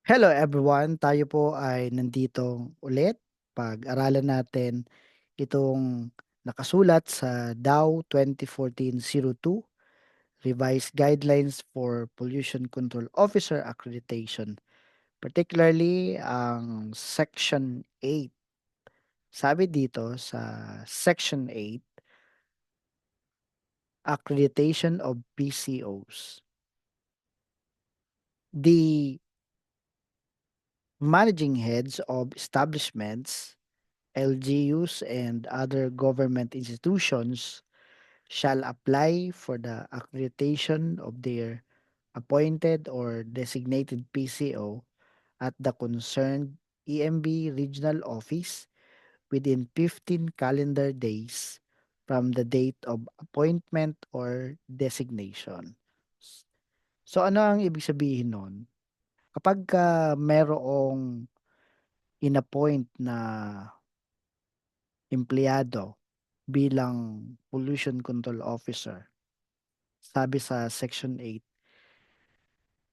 Hello everyone, tayo po ay nandito ulit pag-aralan natin itong nakasulat sa DAO 2014-02 Revised Guidelines for Pollution Control Officer Accreditation. Particularly ang Section 8. Sabi dito sa Section 8, Accreditation of PCOs. The managing heads of establishments, LGUs, and other government institutions shall apply for the accreditation of their appointed or designated PCO at the concerned EMB regional office within 15 calendar days from the date of appointment or designation. So ano ang ibig sabihin nun? Kapagka merong inappoint na empleyado bilang pollution control officer, sabi sa Section 8,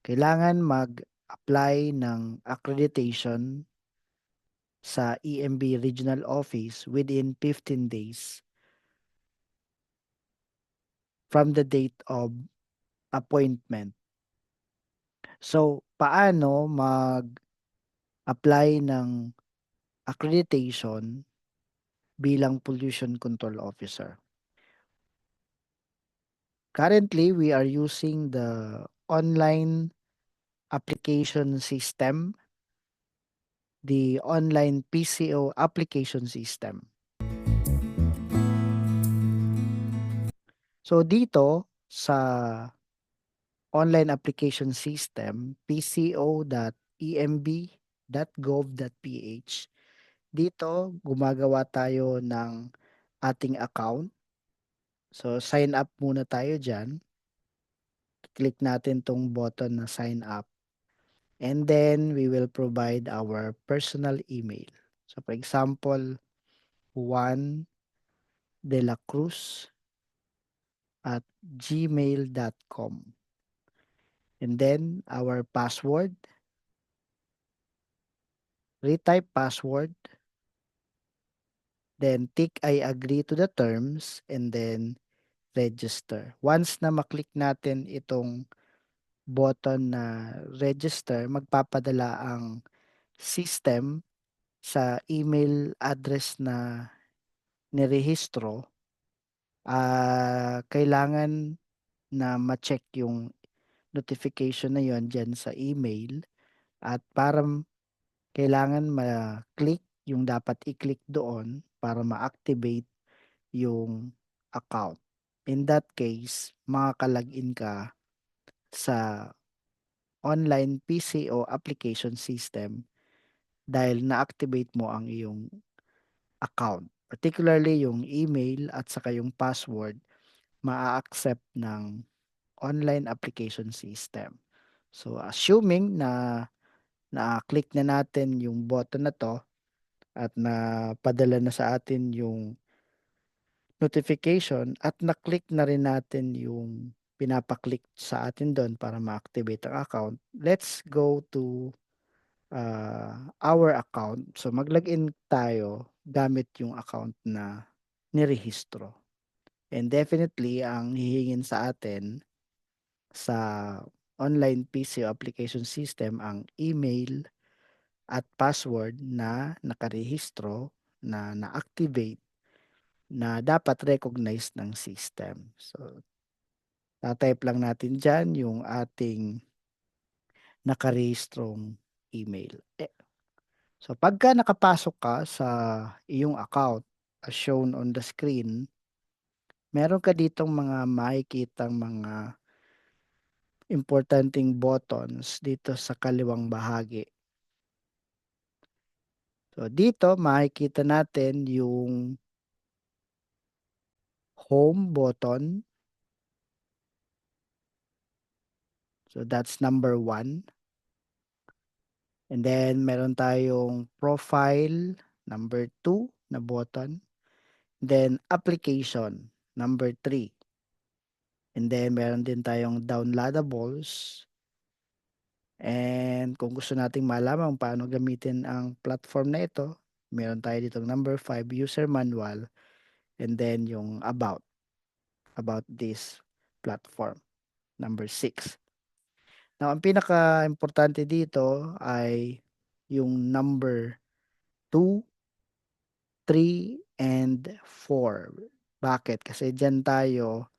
kailangan mag-apply ng accreditation sa EMB Regional Office within 15 days from the date of appointment. So, paano mag-apply ng accreditation bilang pollution control officer? Currently, we are using the online application system, the online PCO application system. So dito sa online application system, pco.emb.gov.ph, dito gumagawa tayo ng ating account. So sign up muna tayo dyan. Click natin tong button na sign up. And then we will provide our personal email. So for example, Juan de la Cruz at gmail.com. And then our password, retype password, then tick I agree to the terms, and then register. Once na maklik natin itong button na register, magpapadala ang system sa email address na nirehistro. Kailangan na ma-check yung notification na yon dyan sa email, at para kailangan ma-click yung dapat i-click doon para ma-activate yung account. In that case, makaka-login ka sa online PCO application system dahil na-activate mo ang iyong account. Particularly yung email at saka yung password, maa-accept ng online application system. So assuming na na-click na natin yung button na to at napadala na sa atin yung notification at na-click na rin natin yung pinapa-click sa atin doon para ma-activate ang account, let's go to our account. So mag-login tayo gamit yung account na nirehistro. And definitely, ang hihingin sa atin sa online PCO application system ang email at password na nakarehistro, na na-activate, na dapat recognized ng system. So, tatype lang natin dyan yung ating nakarehistrong email. So, pagka nakapasok ka sa iyong account, as shown on the screen, meron ka ditong mga makikitang mga importanteng buttons dito sa kaliwang bahagi. So, dito makikita natin yung home button. So, that's number 1. And then, meron tayong profile, number 2 na button. Then, application, number 3. And then, meron din tayong downloadables. And kung gusto nating malaman paano gamitin ang platform na ito, meron tayo ditong number 5, user manual, and then yung about this platform, number 6. Now, ang pinaka-importante dito ay yung number 2, 3, and 4. Bakit? Kasi diyan tayo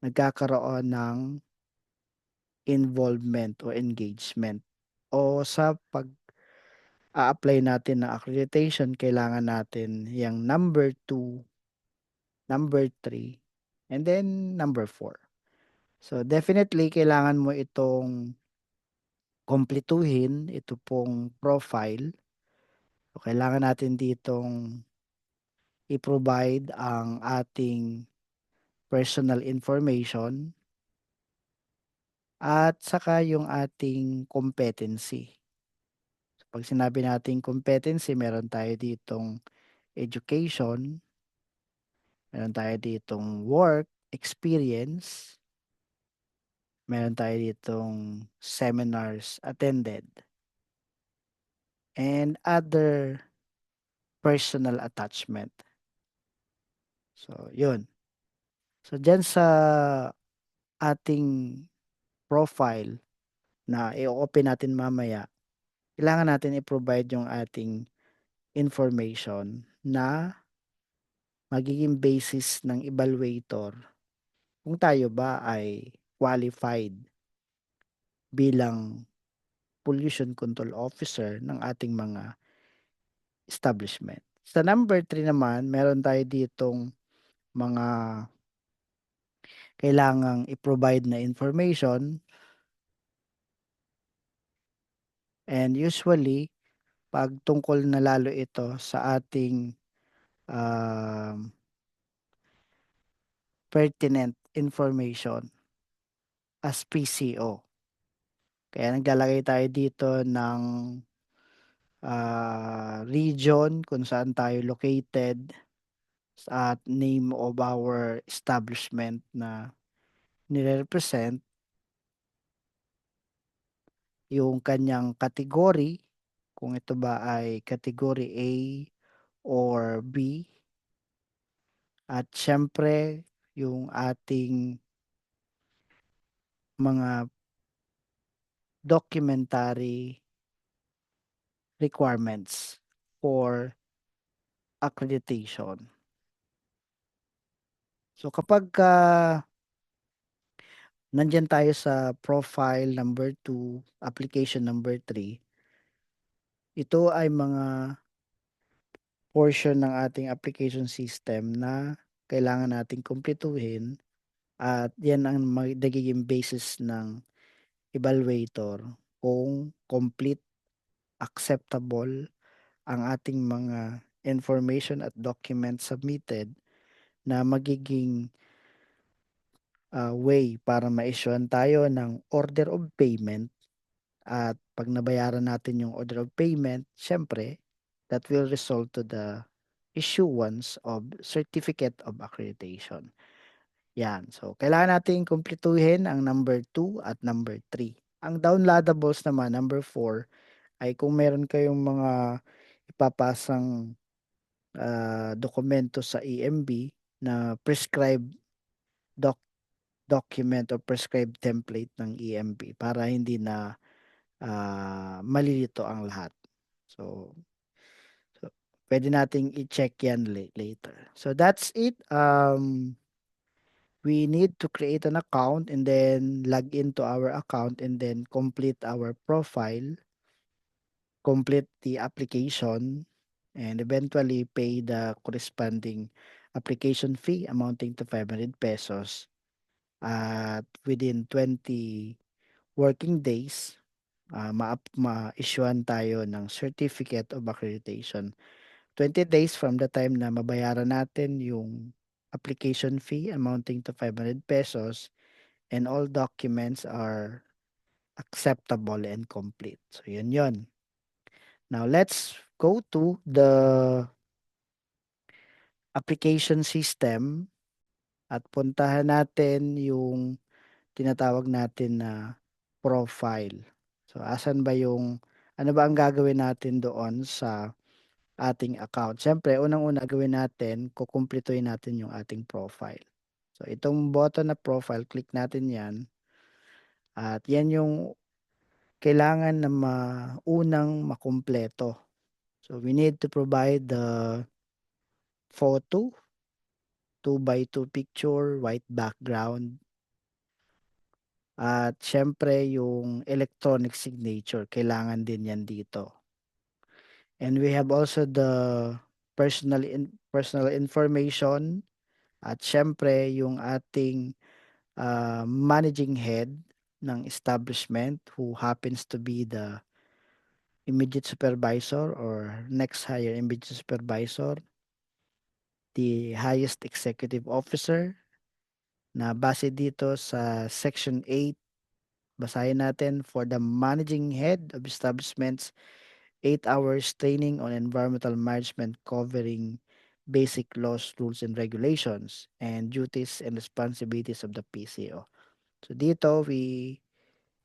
nagkakaroon ng involvement o engagement o sa pag-a-apply natin ng accreditation kailangan natin yang number 2, number 3, and then number 4. So, definitely kailangan mo itong kumpletuhin, ito pong profile. So, kailangan natin ditong i-provide ang ating personal information at saka yung ating competency. So, 'pag sinabi nating competency, meron tayo ditong education, meron tayo ditong work experience, meron tayo ditong seminars attended, and other personal attachment. So, yun. So, diyan sa ating profile na i-o-open natin mamaya, kailangan natin i-provide yung ating information na magiging basis ng evaluator kung tayo ba ay qualified bilang pollution control officer ng ating mga establishment. Sa number 3 naman, meron tayo ditong mga kailangang i-provide na information, and usually 'pag tungkol na lalo ito sa ating, um, pertinent information as PCO. Kaya naglalagay tayo dito ng, region kung saan tayo located at name of our establishment na nire-represent, yung kanyang category, kung ito ba ay category A or B, at siyempre yung ating mga documentary requirements for accreditation. So kapagka nandiyan tayo sa profile number 2, application number 3, ito ay mga portion ng ating application system na kailangan nating kumpletuhin at yan ang nagiging basis ng evaluator kung complete, acceptable ang ating mga information at documents submitted na magiging, way para ma-issuean tayo ng order of payment, at 'pag nabayaran natin yung order of payment, siyempre that will result to the issuance of certificate of accreditation. 'Yan, so kailangan nating kumpletuhin ang number 2 at number 3. Ang downloadables naman, number 4, ay kung meron kayong mga ipapasang, dokumento sa EMB na prescribed doc document or prescribed template ng EMB para hindi na, malilito ang lahat. So so puwede nating i-check 'yan later. So that's it, we need to create an account and then log into our account and then complete our profile, complete the application, and eventually pay the corresponding application fee amounting to 500 pesos at within 20 working days, ma-issuean tayo ng certificate of accreditation. 20 days from the time na mabayaran natin yung application fee amounting to 500 pesos and all documents are acceptable and complete. So, yun yun. Now, let's go to the application system at puntahan natin yung tinatawag natin na profile. So, asan ba yung ano ba ang gagawin natin doon sa ating account? Siyempre, unang-una gawin natin, kukumpletuhin natin yung ating profile. So, itong button na profile, click natin yan. At yan yung kailangan na unang makumpleto. So, we need to provide the photo, 2x2 picture, white background, at syempre yung electronic signature, kailangan din yan dito. And we have also the personal information at syempre yung ating managing head ng establishment who happens to be the immediate supervisor or next higher immediate supervisor, the highest executive officer na base dito sa Section 8, basahin natin, for the managing head of establishments, 8 hours training on environmental management covering basic laws, rules, and regulations, and duties and responsibilities of the PCO. So dito, we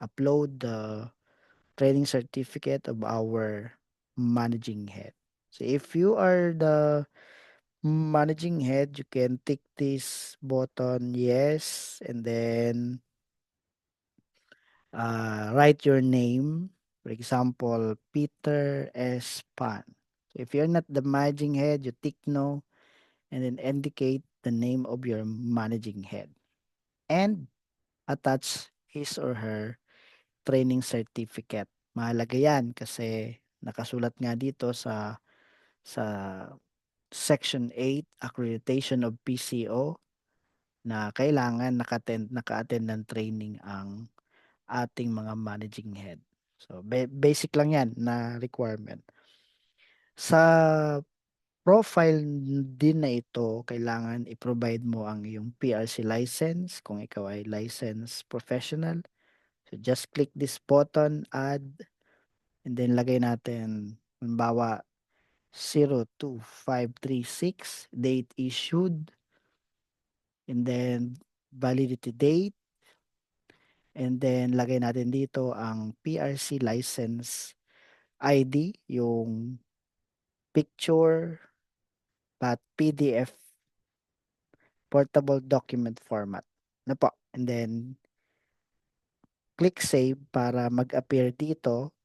upload the training certificate of our managing head. So if you are the managing head, you can tick this button, yes, and then write your name. For example, Peter S. Pan. So if you're not the managing head, you tick no, and then indicate the name of your managing head. And attach his or her training certificate. Mahalaga yan kasi nakasulat nga dito sa Section 8, Accreditation of PCO, na kailangan naka-attend ng training ang ating mga managing head. So, basic lang yan na requirement. Sa profile din na ito, kailangan i-provide mo ang iyong PRC license kung ikaw ay licensed professional. So, just click this button, add, and then lagay natin, halimbawa, 02536, date issued, and then validity date, and then lagay natin dito ang PRC license ID, yung picture, but PDF portable document format. Na po. And then, click save para mag-appear dito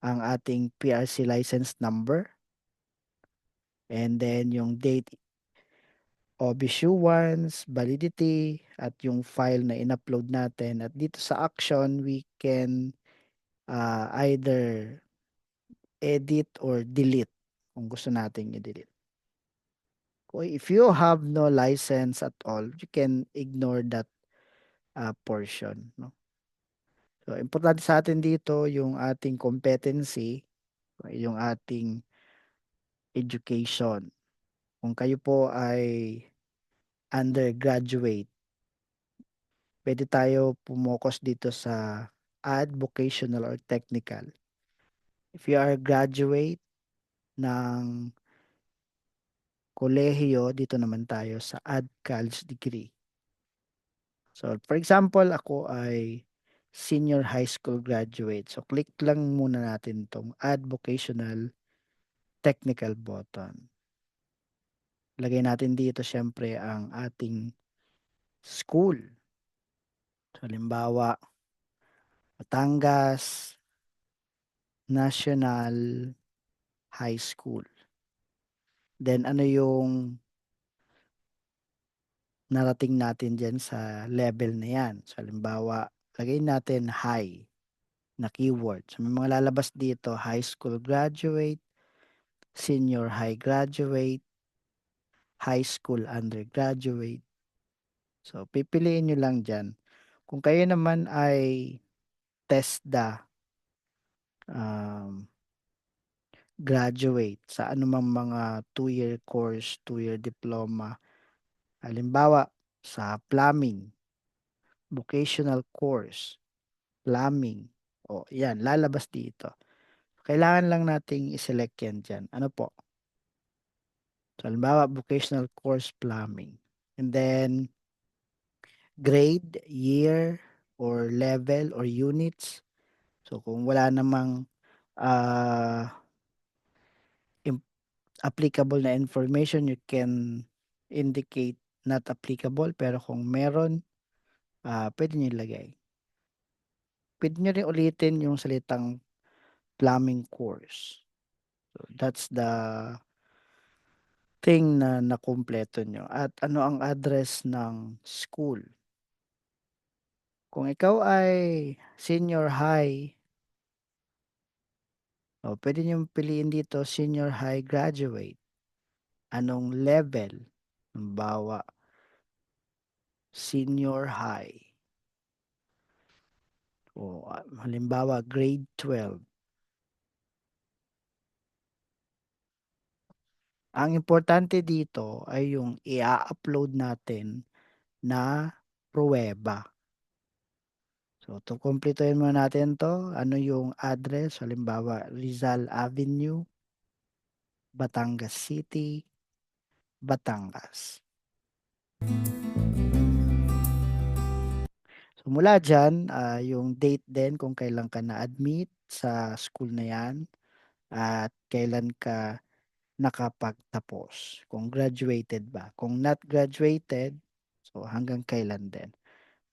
ang ating PRC license number. And then, yung date of issuance, validity, at yung file na in-upload natin. At dito sa action, we can either edit or delete kung gusto nating i-delete. If you have no license at all, you can ignore that portion. No? So, importante sa atin dito yung ating competency, yung ating education. Kung kayo po ay undergraduate, pwede tayo pumokus dito sa add vocational or technical. If you are a graduate ng kolehiyo, dito naman tayo sa add college degree. So, for example, ako ay senior high school graduate. So, click lang muna natin itong add vocational technical button. Lagay natin dito syempre ang ating school. So, halimbawa, Batangas National High School. Then, ano yung narating natin dyan sa level na yan? So, halimbawa, lagay natin high na keyword. So, may mga lalabas dito, high school graduate, senior high graduate, high school undergraduate. So, pipiliin nyo lang dyan. Kung kayo naman ay TESDA um, graduate sa anumang mga 2-year course, 2-year diploma, halimbawa sa plumbing, vocational course, plumbing, o yan, lalabas dito. Kailangan lang nating iselect yan dyan. Ano po? So, halimbawa, vocational course plumbing. And then, grade, year, or level or units. So kung wala namang ah, im applicable na information, you can indicate not applicable, pero kung meron, puwede niyo ilagay. Puwede niyo rin ulitin yung salitang plumbing course. So that's the thing na nakumpleto niyo, at ano ang address ng school. Kung ikaw ay senior high, puwede niyong piliin dito senior high graduate. Anong level? Halimbawa, senior high o halimbawa grade 12. Ang importante dito ay yung ia-upload natin na pruweba. So, kumpletuhin muna natin 'to. Ano yung address? Halimbawa, Rizal Avenue, Batangas City, Batangas. So, mula diyan, yung date din kung kailan ka na-admit sa school na 'yan at kailan ka nakapagtapos, kung graduated ba. Kung not graduated, so hanggang kailan din.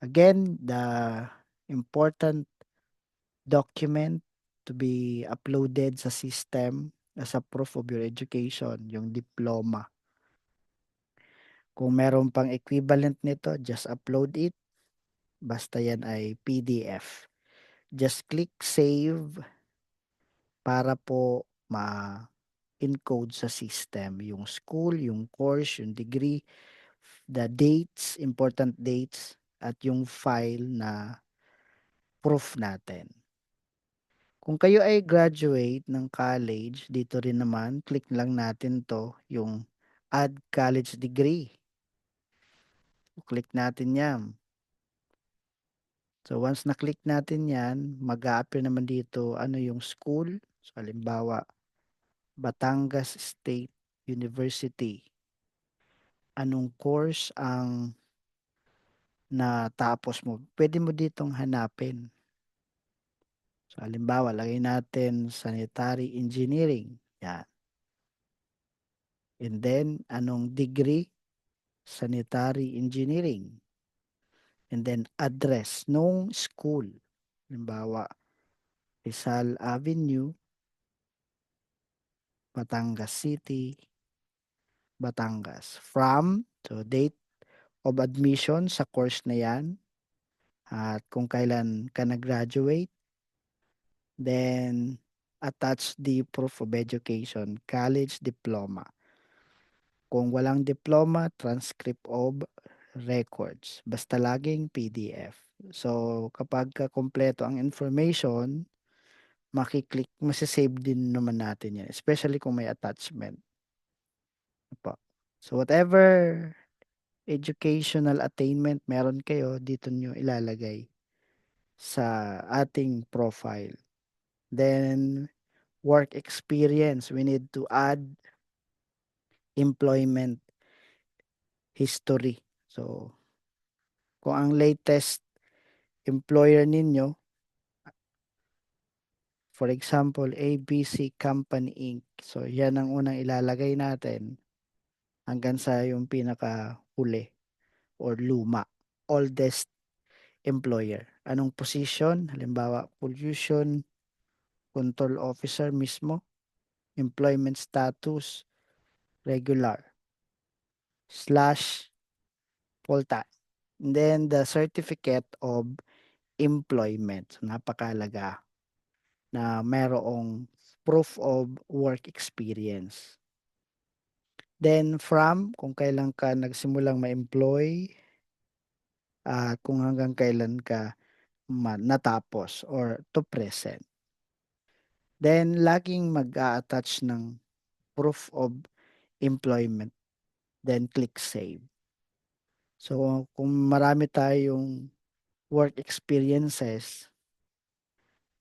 Again, the important document to be uploaded sa system as a proof of your education, yung diploma. Kung meron pang equivalent nito, just upload it. Basta yan ay PDF. Just click save para po ma-encode sa system yung school, yung course, yung degree, the dates, important dates, at yung file na proof natin. Kung kayo ay graduate ng college, dito rin naman, click lang natin 'to, yung add college degree. Click natin 'yan. So once na-click natin 'yan, mag-a-appear naman dito ano yung school. So halimbawa, Batangas State University. Anong course ang natapos mo? Puwede mo ditong hanapin. So halimbawa, lagay natin sanitary engineering, 'yan. And then anong degree? Sanitary engineering. And then address nung school. Halimbawa, Rizal Avenue, Batangas City, Batangas. From, so date of admission sa course na 'yan at kung kailan ka nag-graduate. Then attach the proof of education, college diploma. Kung walang diploma, transcript of records. Basta laging PDF. So, kapagka kumpleto ang information, mase-save din naman natin 'yan, especially kung may attachment, opo. So, whatever educational attainment meron kayo, dito niyo ilalagay sa ating profile. Then, work experience, we need to add employment history. So, kung ang latest employer ninyo, for example, ABC Company Inc. So, yan ang unang ilalagay natin hanggang sa yung pinakahuli or luma, oldest employer. Anong position? Halimbawa, pollution control officer mismo, employment status, regular, slash full-time. And then the certificate of employment. So, napakalaga na mayroong proof of work experience. Then from, kung kailan ka nagsimulang ma-employ at kung hanggang kailan ka natapos or to present. Then laging mag-a-attach ng proof of employment, then click save. So kung marami tayong work experiences,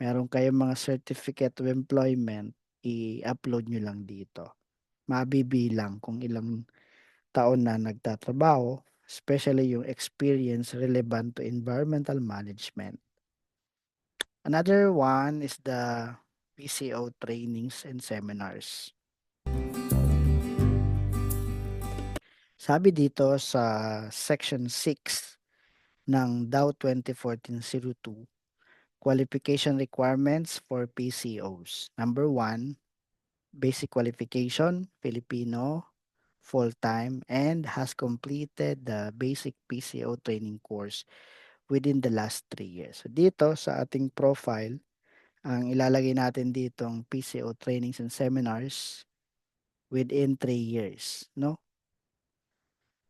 meron kayong mga certificate of employment, i-upload nyo lang dito. Mabibilang kung ilang taon na nagtatrabaho, especially yung experience relevant to environmental management. Another one is the PCO trainings and seminars. Sabi dito sa section 6 ng DAO 2014-02, qualification requirements for PCOs. Number 1, basic qualification, Filipino, full-time, and has completed the basic PCO training course within the last 3 years. So dito sa ating profile, ang ilalagay natin ditong PCO trainings and seminars within 3 years, no?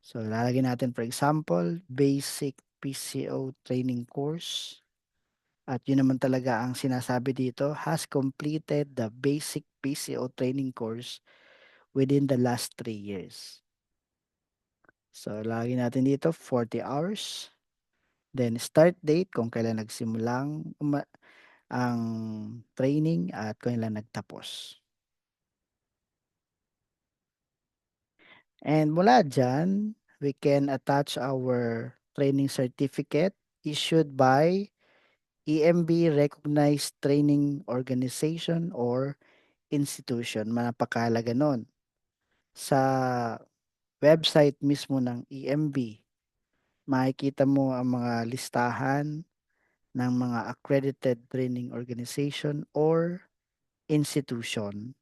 So ilalagay natin for example, basic PCO training course. At yun naman talaga ang sinasabi dito, has completed the basic PCO training course within the last 3 years. So lagay natin dito 40 hours. Then start date kung kailan nagsimulang ang training at kailan nagtapos. And mula dyan, we can attach our training certificate issued by EMB recognized training organization or institution. Napakahalaga nun. Sa website mismo ng EMB, makikita mo ang mga listahan ng mga accredited training organization or institution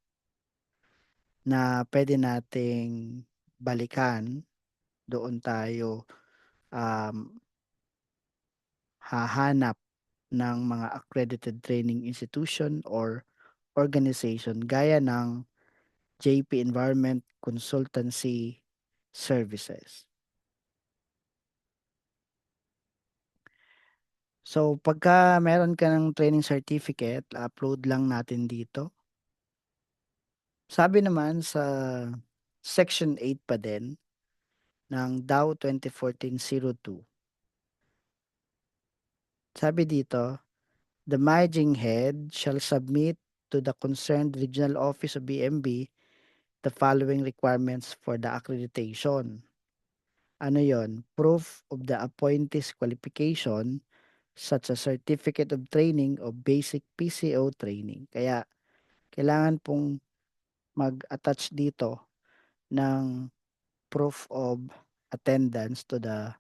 na pwede nating balikan. Doon tayo um, hahanap ng mga accredited training institution or organization gaya ng JP Environment Consultancy Services. So pagka meron ka ng training certificate, upload lang natin dito. Sabi naman sa section 8 pa din ng DAO 2014-02. Sabi dito, the managing head shall submit to the concerned regional office of BMB the following requirements for the accreditation. Ano yon? Proof of the appointee's qualification such as certificate of training o basic PCO training. Kaya kailangan pong mag-attach dito ng proof of attendance to the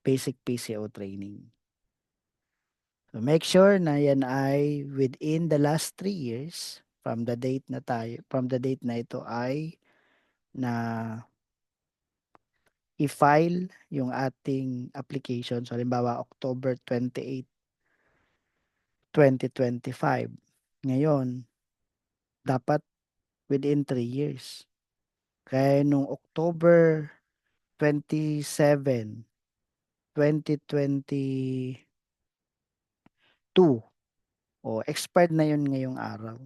basic PCO training. So make sure na yan ay within the last 3 years from the date na ito ay na i-file yung ating application. So halimbawa October 28, 2025. Ngayon, dapat within 3 years. Kaya nung October 27, 2022, o expired na yun ngayong araw.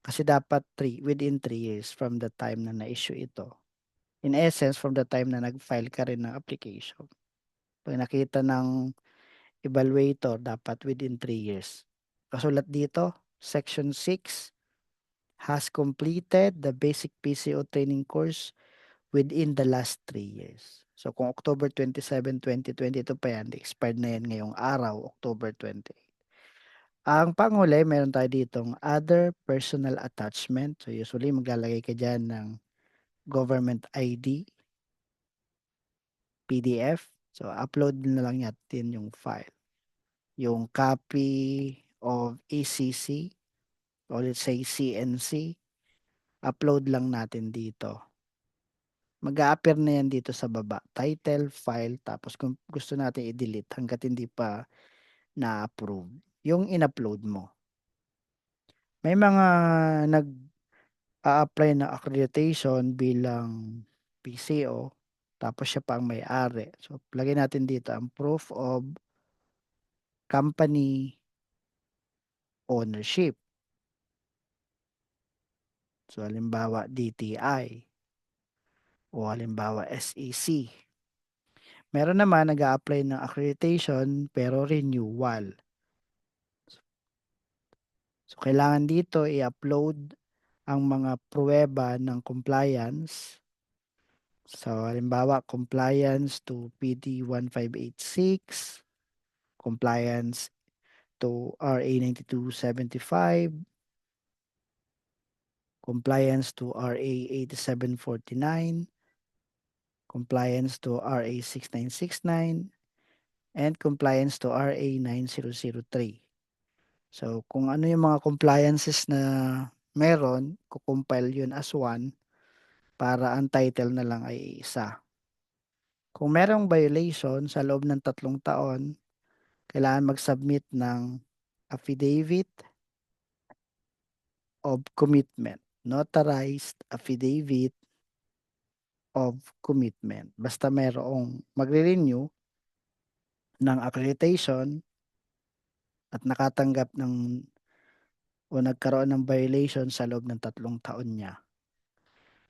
Kasi dapat within 3 years from the time na na-issue ito. In essence, from the time na nag-file ka rin ng application. Pag nakita ng evaluator, dapat within 3 years. Kasulat dito, Section 6 has completed the basic PCO training course within the last 3 years. So kung October 27, 2022 pa yan, expired na yan ngayong araw, October 28. Ang panghuli, meron tayo ditong other personal attachment. So usually maglalagay ka dyan ng government ID, PDF. So upload na lang natin yung file. Yung copy of ECC or let's say CNC, upload lang natin dito. Mag-a-appear na yan dito sa baba. Title, file, tapos kung gusto natin i-delete hanggat hindi pa na-approve. Yung in-upload mo. May mga nag-a-apply na accreditation bilang PCO, tapos siya pa ang may-ari. So, lagay natin dito ang proof of company ownership. So, halimbawa DTI o halimbawa SEC. Meron naman nag-a-apply ng accreditation pero renewal. So, kailangan dito i-upload ang mga pruweba ng compliance So, halimbawa, compliance to PD 1586, compliance to RA 9275, compliance to RA 8749, compliance to RA 6969, and compliance to RA 9003. So, kung ano yung mga compliances na meron, kukumpile yun as one para ang title na lang ay isa. Kung merong violation sa loob ng 3 taon, kailangan mag-submit ng affidavit of commitment, notarized affidavit of commitment. Basta merong magre-renew ng accreditation at nakatanggap ng o nagkaroon ng violation sa loob ng 3 taon niya.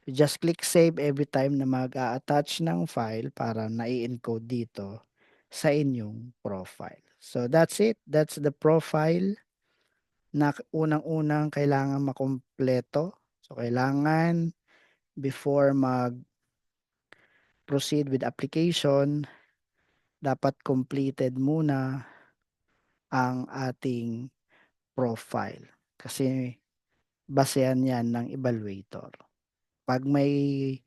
So just click save every time na mag-a-attach ng file para nai-encode dito sa inyong profile. So that's it. That's the profile na unang-unang kailangan makumpleto. So kailangan before mag-proceed with application, dapat completed muna ang ating profile. Kasi basehan yan ng evaluator. Pag may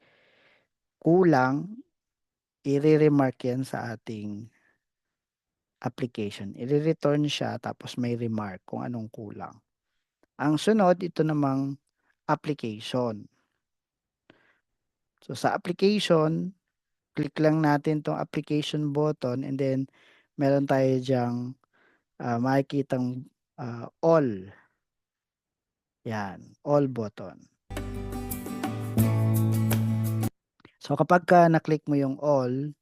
kulang, i-remark yan sa ating application. I-return siya tapos may remark kung anong kulang. Ang sunod, ito namang application. So sa application, click lang natin tong application button and then meron tayo diyang makikitang all. Yan, all button. So kapag na-click mo yung all,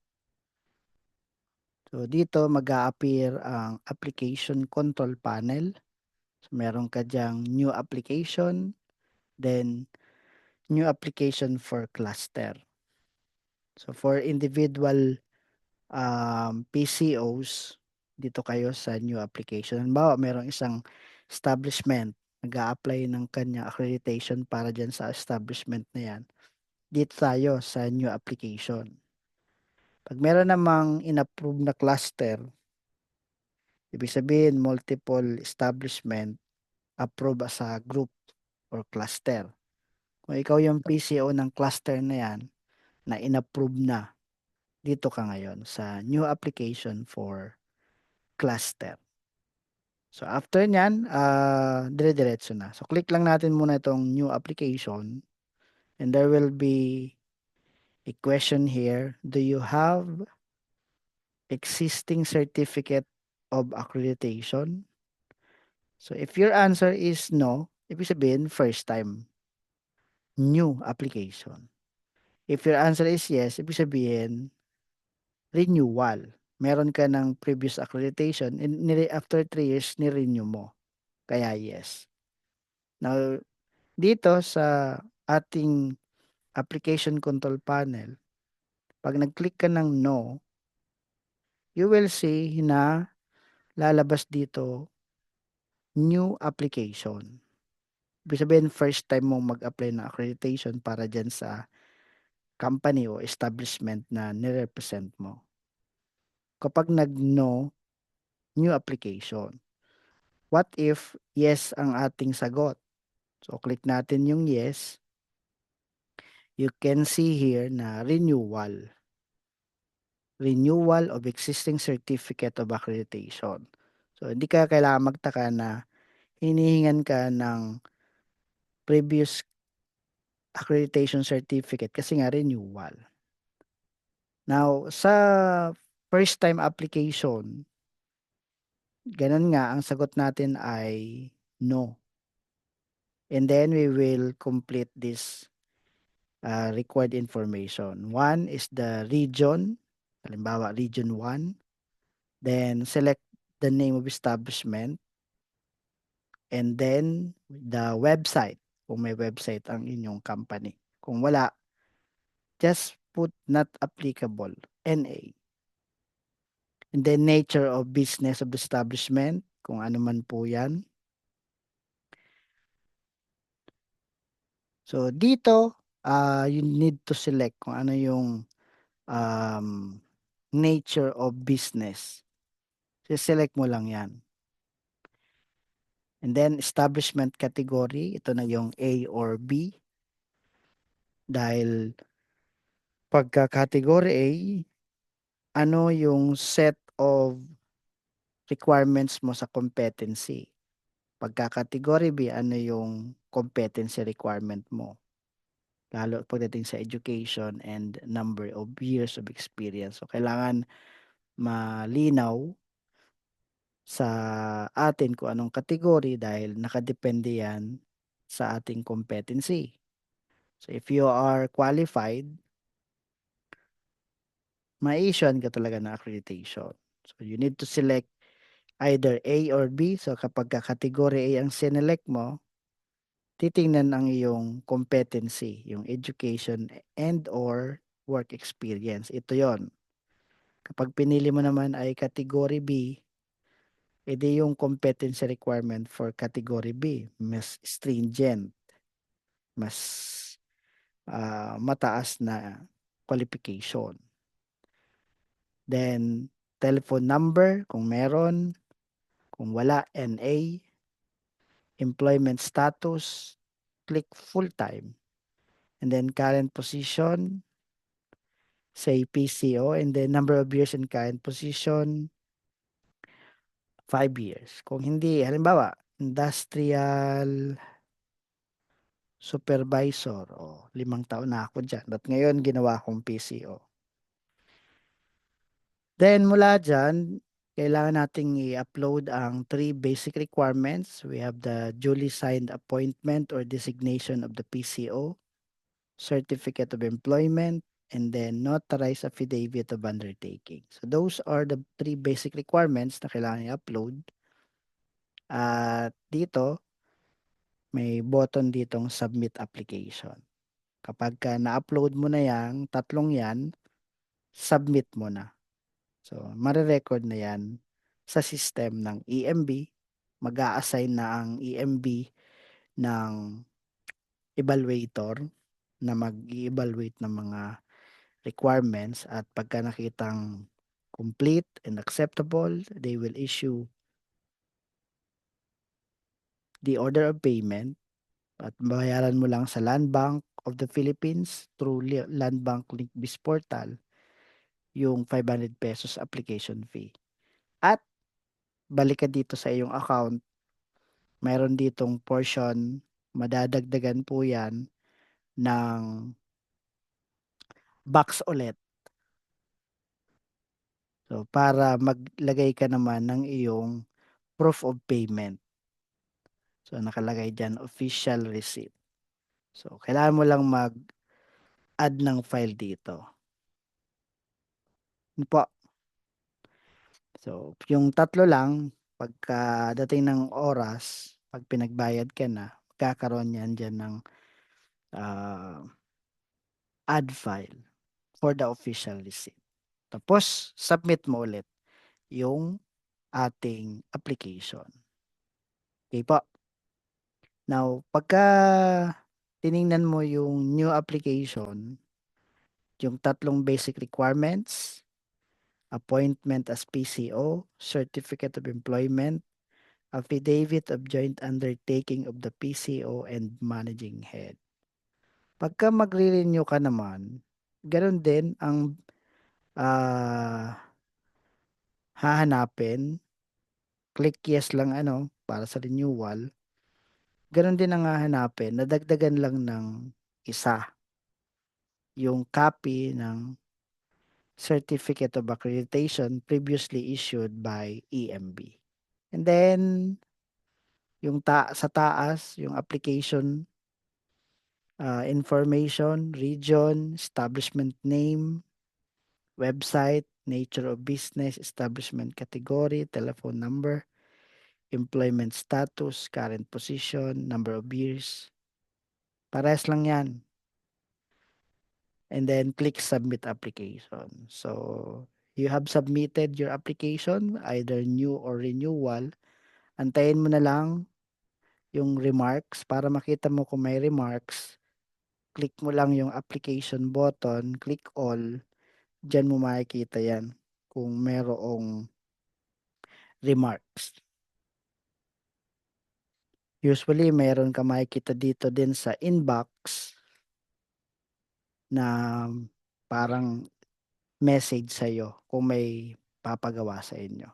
so dito mag-a-appear ang application control panel. So meron ka diyang new application, then new application for cluster. So for individual PCOs, dito kayo sa new application. Halimbawa, merong isang establishment, nag-a-apply ng kanyang accreditation para dyan sa establishment na yan. Dito tayo sa new application. Pag meron namang in-approve na cluster, ibig sabihin multiple establishment approve as a group or cluster. Kung ikaw yung PCO ng cluster na yan, na in-approve na, dito ka ngayon sa new application for cluster. So after nyan, dire-diretso na. So click lang natin muna itong new application and there will be a question here. Do you have existing certificate of accreditation? So if your answer is no, ibig sabihin first time, new application. If your answer is yes, ibig sabihin renewal. Meron ka ng previous accreditation and after 3 years, ni-renew mo. Kaya yes. Now, dito sa ating application control panel, pag nag-click ka ng no, you will see na lalabas dito new application. Ibig sabihin, first time mong mag-apply ng accreditation para dyan sa company o establishment na nirepresent mo. Kapag nag-no, new application. What if yes ang ating sagot? So, click natin yung yes. You can see here na renewal. Renewal of existing certificate of accreditation. So, hindi ka kailangan magtaka na hinihingan ka ng previous accreditation certificate kasi nga renewal. Now, sa first time application, ganun nga, ang sagot natin ay no. And then we will complete this required information. One is the region, halimbawa region 1. Then select the name of establishment. And then the website, kung may website ang inyong company. Kung wala, just put not applicable, NA. And then nature of business of the establishment, kung ano man po yan. So dito, you need to select kung ano yung um, nature of business. Se-select mo lang yan. And then establishment category, ito na yung A or B. Dahil pagka category A, ano yung set of requirements mo sa competency? Pagka category B, ano yung competency requirement mo? Lalo pagdating sa education and number of years of experience. So, kailangan malinaw sa atin kung anong category dahil nakadepende yan sa ating competency. So, if you are qualified, ma-issuean ka talaga ng accreditation. So, you need to select either A or B. So, kapag category A ang sinelect mo, titingnan ang iyong competency, yung education and or work experience. Ito yon. Kapag pinili mo naman ay category B, edi yung competency requirement for category B, mas stringent, mas mataas na qualification. Then, telephone number, kung meron, kung wala, NA, employment status, click full-time. And then current position, say PCO, and then number of years in current position, 5 years. Kung hindi, halimbawa, industrial supervisor, o 5 taon na ako dyan. At ngayon, ginawa kong PCO. Then, mula dyan, kailangan nating i-upload ang 3 basic requirements. We have the duly signed appointment or designation of the PCO, certificate of employment, and then notarized affidavit of undertaking. So those are the 3 basic requirements na kailangan i-upload. At dito, may button ditong submit application. Kapag na-upload mo na yang tatlong yan, submit mo na. So, marirecord na yan sa system ng EMB. Mag-a-assign na ang EMB ng evaluator na mag-evaluate ng mga requirements at pagka nakitang complete and acceptable, they will issue the order of payment at bayaran mo lang sa Land Bank of the Philippines through Land Bank Linkbis Portal yung 500 pesos application fee. At balik ka dito sa iyong account, mayroon ditong portion, madadagdagan po yan ng box ulit. So, para maglagay ka naman ng iyong proof of payment. So, nakalagay dyan, official receipt. So, kailangan mo lang mag-add ng file dito. Yun po. So, yung tatlo lang, pagka dating ng oras, pag pinagbayad ka na, magkakaroon yan dyan ng add file for the official receipt. Tapos, submit mo ulit yung ating application. Okay po. Now, pagka tiningnan mo yung new application, yung tatlong basic requirements, appointment as PCO, certificate of employment, affidavit of joint undertaking of the PCO and managing head. Pagka magre-renew ka naman, ganoon din ang hahanapin. Click yes lang para sa renewal. Ganoon din ang hahanapin, nadagdagan lang ng isa. Yung copy ng Certificate of Accreditation previously issued by EMB. And then, yung sa taas, yung application information, region, establishment name, website, nature of business, establishment category, telephone number, employment status, current position, number of years. Parehas lang yan. And then click submit application. So, you have submitted your application, either new or renewal. Antayin mo na lang yung remarks para makita mo kung may remarks. click mo lang yung application button, click all, diyan mo makikita yan kung merong remarks. Usually meron kang makikita dito din sa inbox na parang message sa'yo kung may papagawa sa inyo.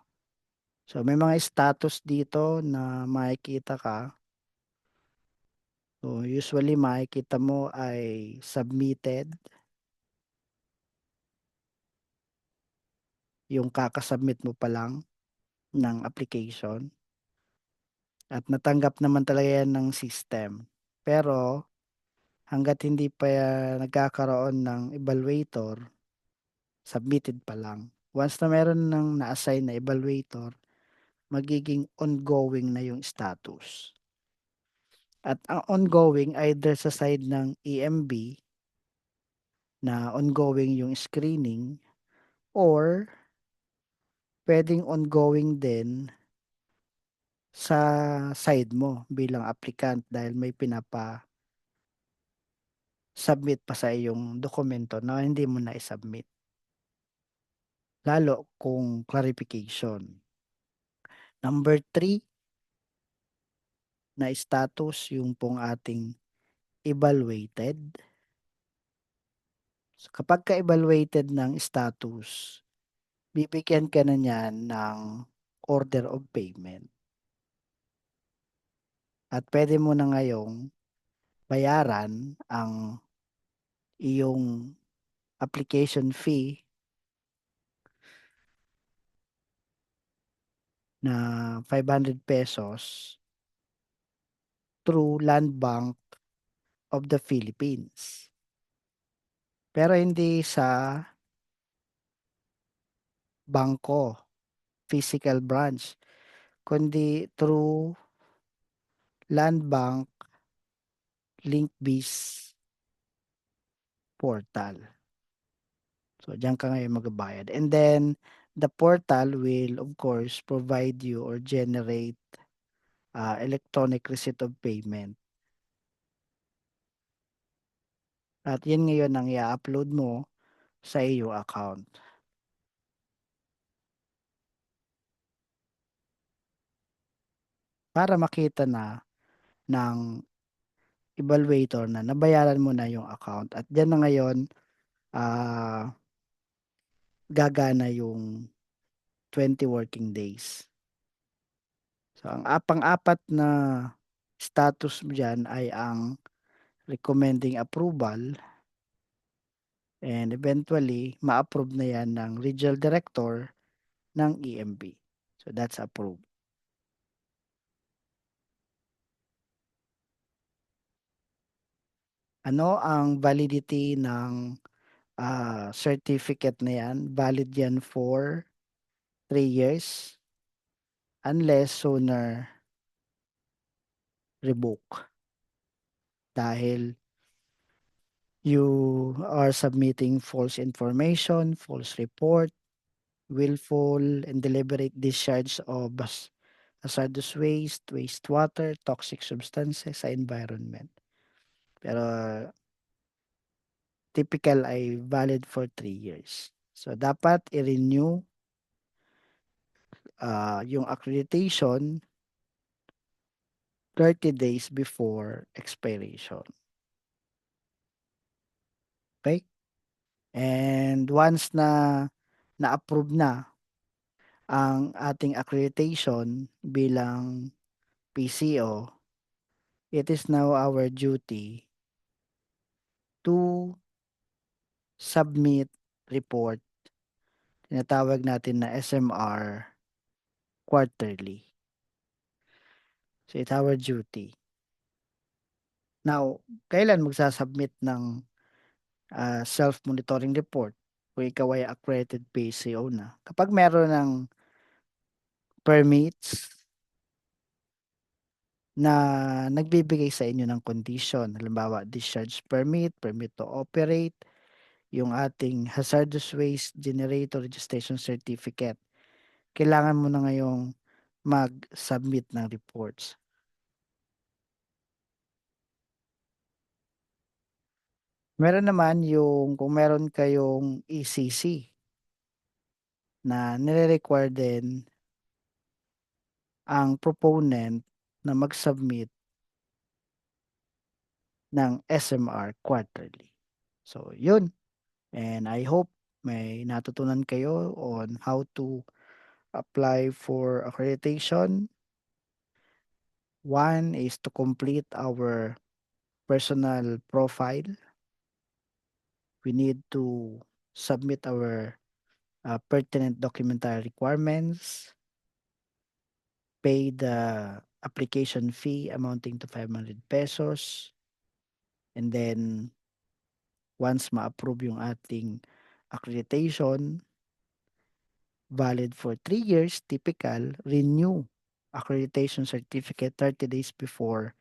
So may mga status dito na makikita ka. So usually makikita mo ay submitted, yung kakasubmit mo pa lang ng application at natanggap naman talaga yan ng system. Pero hangga't hindi pa nagkakaroon ng evaluator, submitted pa lang. Once na meron ng na-assign na evaluator, magiging ongoing na yung status. At ang ongoing either sa side ng EMB na ongoing yung screening or pwedeng ongoing din sa side mo bilang applicant dahil may pinapa-submit pa sa iyong dokumento na hindi mo na i-submit. Lalo kung clarification. Number 3 na status yung pong ating evaluated. So, kapag ka-evaluated ng status, bibigyan ka na niyan ng order of payment. At pwede mo na ngayong bayaran ang iyong application fee na 500 pesos through Land Bank of the Philippines. Pero hindi sa bangko, physical branch, kundi through Land Bank Linkbase portal. So, diyan ka ngayon magbabayad. And then, the portal will, of course, provide you or generate electronic receipt of payment. At yan ngayon ang i-upload mo sa iyong account. Para makita na ng evaluator na nabayaran mo na yung account. At diyan na ngayon, ah, gagana yung 20 working days. So, ang pang-apat na status mo dyan ay ang recommending approval and eventually ma-approve na yan ng regional director ng EMB. So that's approved. Ano ang validity ng certificate na yan? Valid yan for 3 years unless sooner revoke. Dahil you are submitting false information, false report, willful and deliberate discharge of hazardous waste, wastewater, toxic substances sa environment. Pero typical ay valid for 3 years. So dapat i-renew yung accreditation 30 days before expiration. Okay? And once na na-approve na ang ating accreditation bilang PCO, it is now our duty to submit report. Tinatawag natin na SMR quarterly. So it's our duty. Now, kailan magsasubmit ng self-monitoring report kung ikaw ay accredited PCO na? Kapag meron ng permits na nagbibigay sa inyo ng condition, halimbawa discharge permit, permit to operate, yung ating hazardous waste generator registration certificate, kailangan mo na ngayong mag-submit ng reports. Meron naman yung kung meron kayong ECC na nire-require din ang proponent na mag-submit ng SMR quarterly. So, yun. And I hope may natutunan kayo on how to apply for accreditation. One is to complete our personal profile. We need to submit our pertinent documentary requirements, pay the application fee amounting to 500 pesos, and then once ma-approve yung ating accreditation, valid for 3 years, typical, renew accreditation certificate 30 days before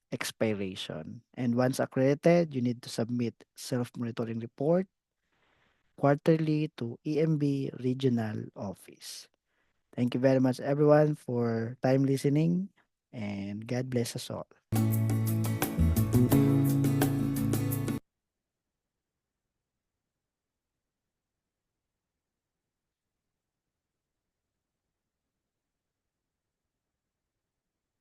expiration. And once accredited, you need to submit self-monitoring report quarterly to EMB Regional Office. Thank you very much everyone for time listening and God bless us all.